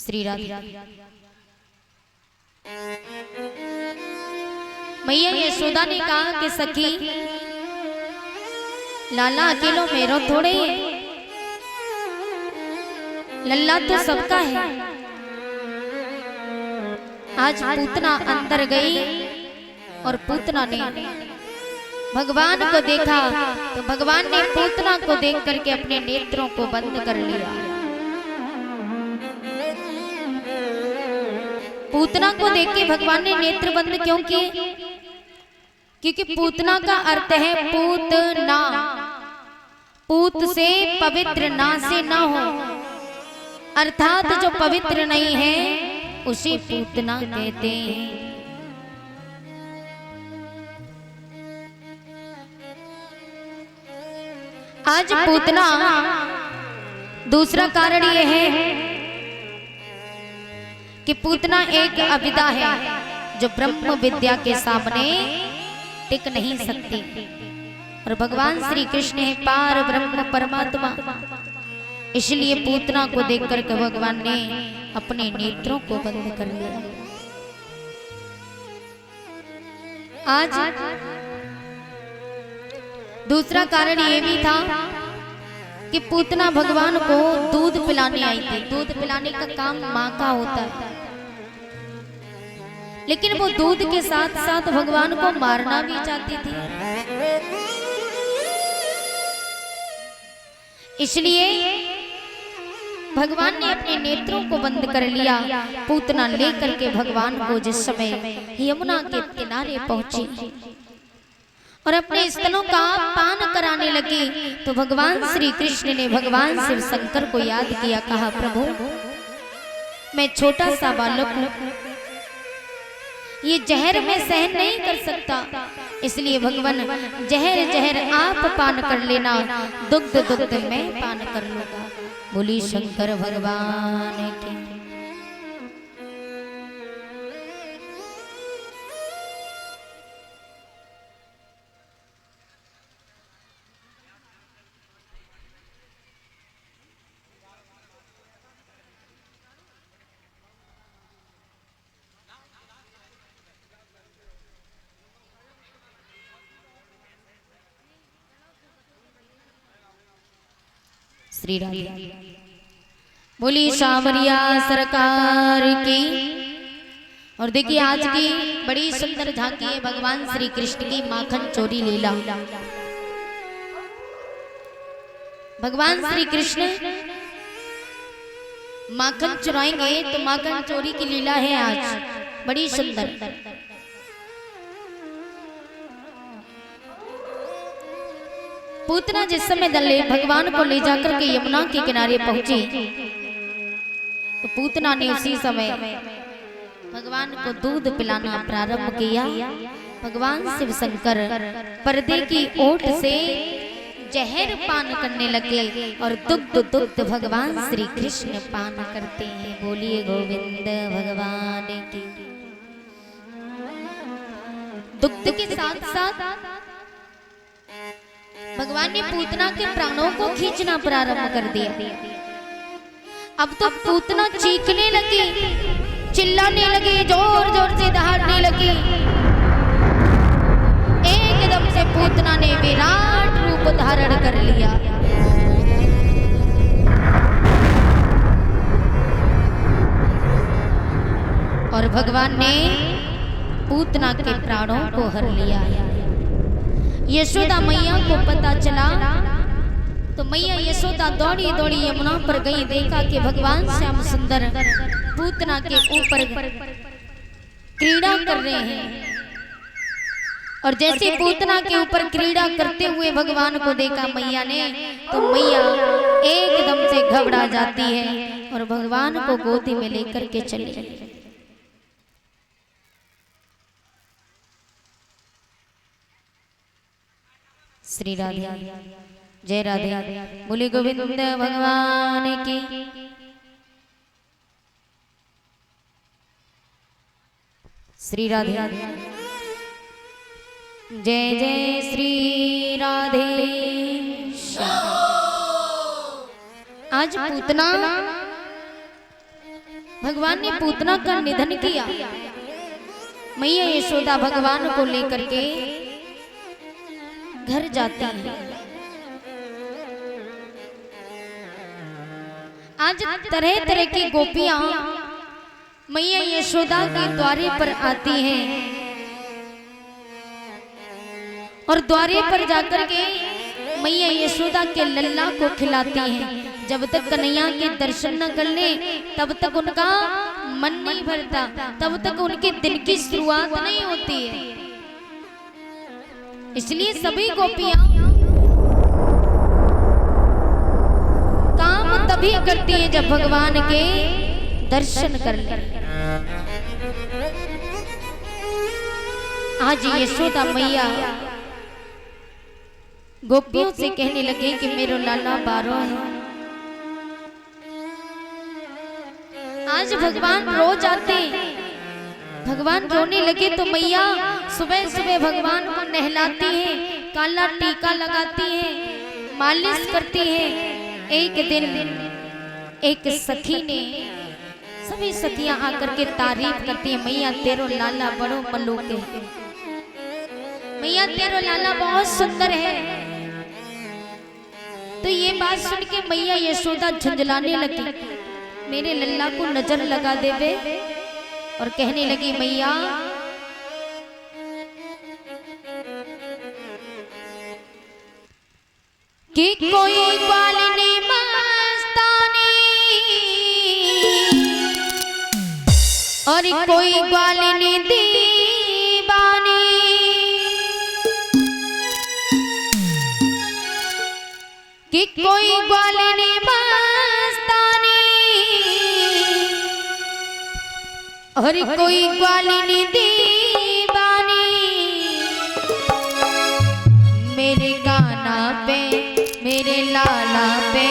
श्री राधे। मैया यशोदा ने कहा कि सखी लाला अकेलो मेरो थोड़े है, लल्ला तो सबका है। आज पूतना अंदर गई और पूतना ने भगवान को देखा तो भगवान ने पूतना को देख करके अपने नेत्रों को बंद कर लिया। पूतना को देख के भगवान ने नेत्र बंद क्यों किए? क्योंकि पूतना का अर्थ है पूतना, पूत से पवित्र, ना से ना हो, अर्थात जो पवित्र नहीं है उसे पूतना कहते हैं। आज पूतना, दूसरा कारण यह है कि पूतना एक अविद्या है जो ब्रह्म विद्या के सामने टिक नहीं सकती। और भगवान श्री कृष्ण है पार ब्रह्म परमात्मा, इसलिए पूतना को देखकर के भगवान ने अपने नेत्रों को बंद कर लिया। आज दूसरा कारण ये भी था कि पूतना भगवान को दूध पिलाने आई थी। दूध पिलाने का काम माँ का होता है, लेकिन वो दूध के साथ साथ भगवान को मारना भी चाहती थी। इसलिए भगवान ने अपने नेत्रों को बंद कर लिया। पूतना लेकर के भगवान को जिस समय यमुना के किनारे पहुंची और अपने स्तनों का पान कराने लगी तो भगवान श्री कृष्ण ने भगवान शिव शंकर को याद किया। कहा प्रभु मैं छोटा सा बालक हूं, ये जहर मैं सहन नहीं कर सकता, इसलिए भगवान जहर जहर आप पान कर लेना, दुग्ध दुग्ध मैं पान कर लूंगा। बोली शंकर भगवान की। श्री राधे। बोली सावरिया सरकार की। और देखिए आज की बड़ी सुंदर झांकी है भगवान श्री कृष्ण की माखन चोरी लीला। भगवान श्री कृष्ण माखन चुराएंगे तो माखन चोरी की लीला है आज बड़ी सुंदर। पूतना जिस समय दले भगवान को ले जाकर के यमुना के किनारे पहुंची तो पूतना ने उसी समय भगवान को दूध पिलाना प्रारंभ किया। भगवान शिव शंकर पर्दे की ओट से जहर पान करने लगे और दुग्ध दुग्ध भगवान श्री कृष्ण पान करते हैं। बोलिए गोविंद भगवान की। दुग्ध के साथ साथ भगवान ने पूतना के प्राणों को खींचना प्रारंभ कर दिया। अब तो पूतना चीखने लगी, चिल्लाने लगी, जोर जोर से दहाड़ने लगी। एकदम से पूतना ने विराट रूप धारण कर लिया। और भगवान ने पूतना के प्राणों को हर लिया। यशोदा मैया को पता चला तो मैया यशोदा दौड़ी दौड़ी यमुना पर गई। देखा कि भगवान श्याम सुंदर पूतना के ऊपर क्रीड़ा कर रहे हैं। और जैसे पूतना के ऊपर क्रीड़ा करते हुए भगवान को देखा मैया ने तो मैया एकदम से घबरा जाती है और भगवान को गोदी में लेकर के चली गई। श्री राधे। जय राधे। बोले गोविंद भगवान की। श्री राधे। जय जय श्री राधे। आज पूतना भगवान ने पूतना का निधन किया। मैया यशोदा भगवान को लेकर के घर जाती है। आज तरह तरह की गोपियां मैया यशोदा के द्वारे पर आती हैं और द्वारे पर जाकर के मैया यशोदा के लल्ला को खिलाती हैं। जब तक कन्हैया के दर्शन न कर ले तब तक उनका मन नहीं भरता, तब तक उनके दिन की शुरुआत नहीं होती है। इसलिए सभी गोपियां काम तभी करती हैं जब भगवान के दर्शन कर ले। आज यशोदा मैया गोपियों से कहने लगे कि मेरा लाला बारो है। आज भगवान रोज आते, भगवान रोने लगे तो मैया सुबह सुबह भगवान को नहलाती हैं, काला टीका लगाती हैं, मालिश करती हैं। एक दिन एक सखी ने, सभी सखियां आकर के तारीफ करती हैं, मैया तेरो लाला बड़ो मलूक है, मैया तेरो लाला बहुत सुंदर है। तो ये बात सुन के मैया यशोदा झुंझलाने लगी, मेरे लल्ला को नजर लगा देवे, और कहने लगी मैया कि कोई ग्वालिनी मस्तानी और कोई ग्वालिनी दीवानी, कि कोई ग्वालिनी और कोई ग्वालिनी दीवानी, मेरे गाना पे, मेरे लाला पे,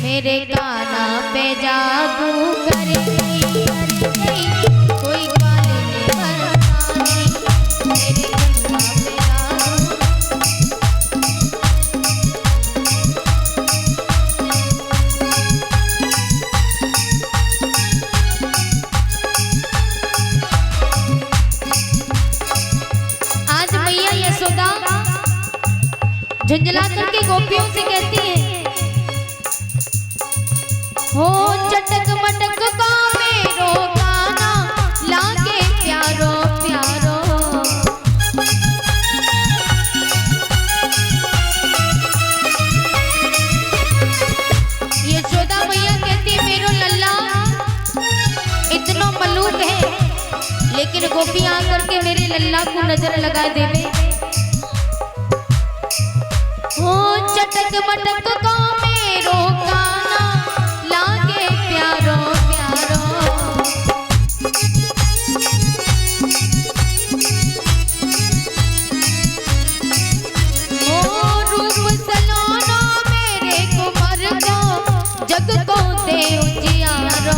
मेरे गाना पे जादू कर गई, कोई ग्वालिनी मस्तानी, मेरे गाना पे जादू। झुंझला करके गोपियों से कहती है, हो चटक मटक को मेरो गाना लागे प्यारो प्यारो। यशोदा मैया कहती है मेरो लल्ला इतना मलूक है, लेकिन गोपियां आकर के मेरे लल्ला को नजर लगा देवे। हो चटक मटक को मेरो गाना लागे प्यारो प्यारो। हो रूप सलोना मेरे कुंवर को जग को दे उजियारो।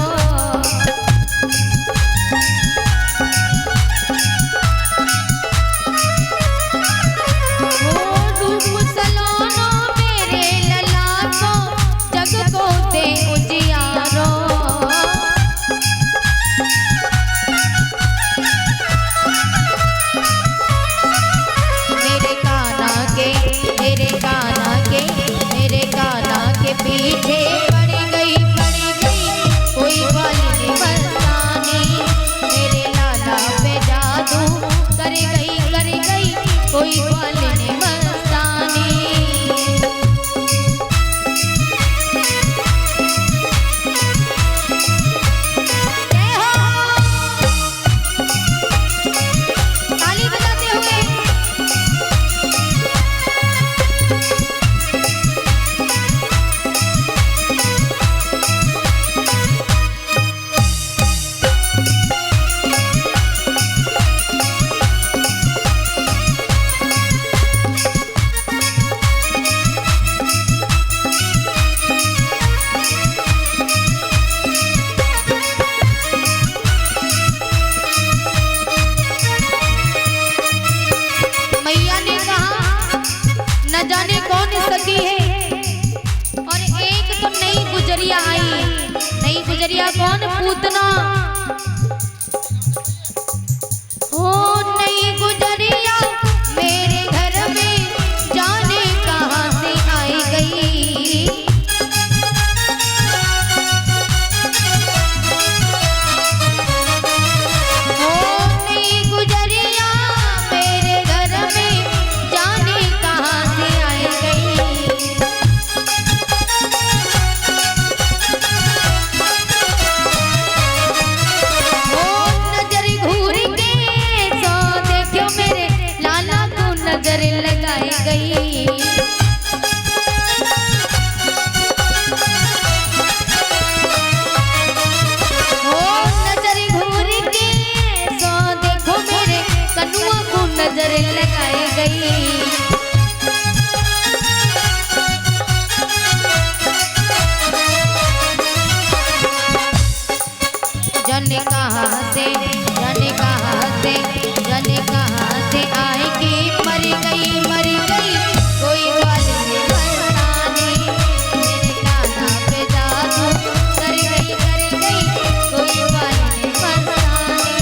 जग जाने कहाँ से जाने कहाँ से जाने कहाँ से आएगी मर गई कोई बाल में मस्तानी मेरे काना पे जादू कर गई कोई बाल में मस्तानी।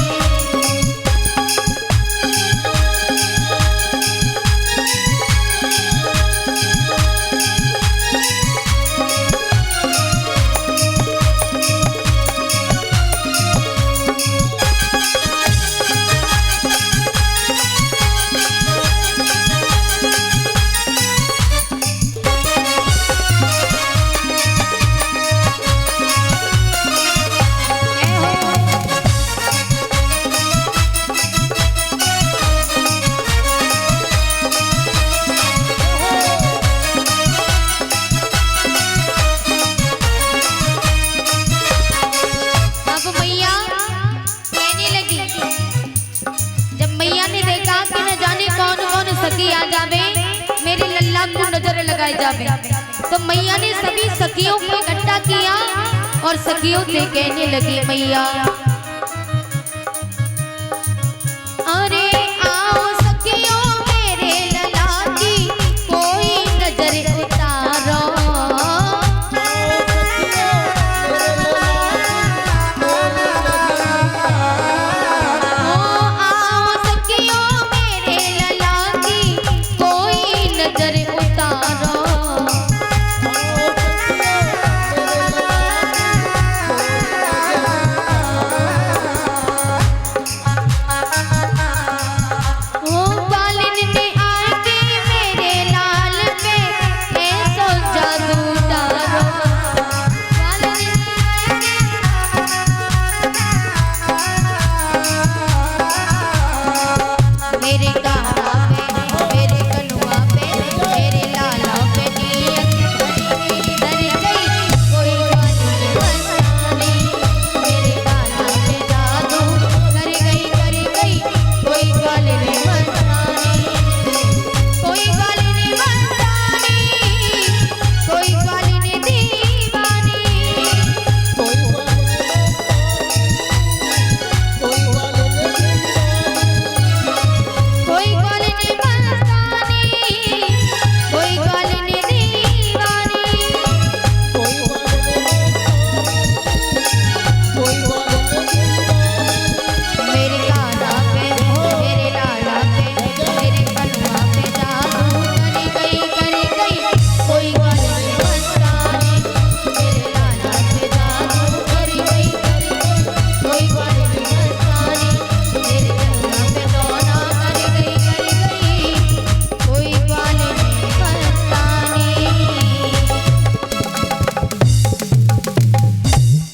सखी आ जावे मेरे लल्ला को नजर लगाए जावे तो मैया ने सभी सखियों को इकट्ठा किया और सखियों से कहने लगी मैया अरे आओ सखियों मेरे लल्ला की कोई नजर उतारो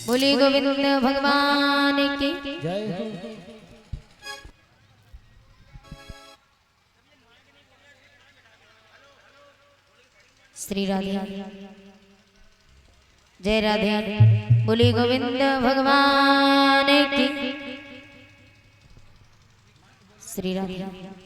बोले गोविंद भगवान की जय हो। श्री राधे जय राधे बोले गोविंद भगवान की श्री राधे।